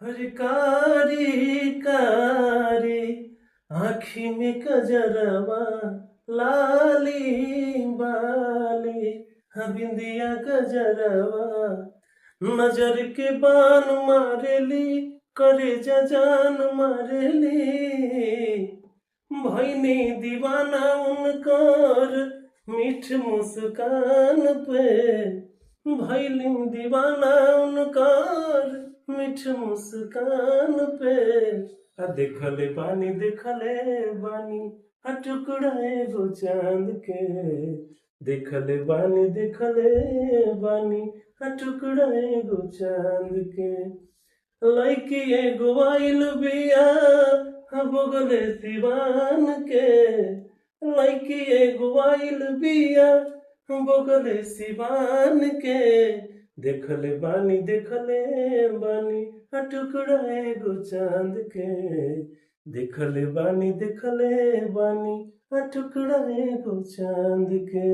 हर कारी कारी आँखी में कजरवा, लाली बाली बिंदिया कजरवा, नजर के बान मारेली, करेजा जान मारेली। भैनी दीवाना उनकर मीठ मुस्कान पे, भैली दीवाना उनकर मीठ मुस्कान पे। देखले बानी टुकड़ा एगो चांद के, देखले बानी टुकड़ा एगो चांद के। लड़की एगो आइल बिया बगले सिवान के, लड़की एगो आइल बिया बगले सिवान के। देखले बानी टुकड़ा एगो चांद के, देखले बानी टुकड़ा एगो चांद के।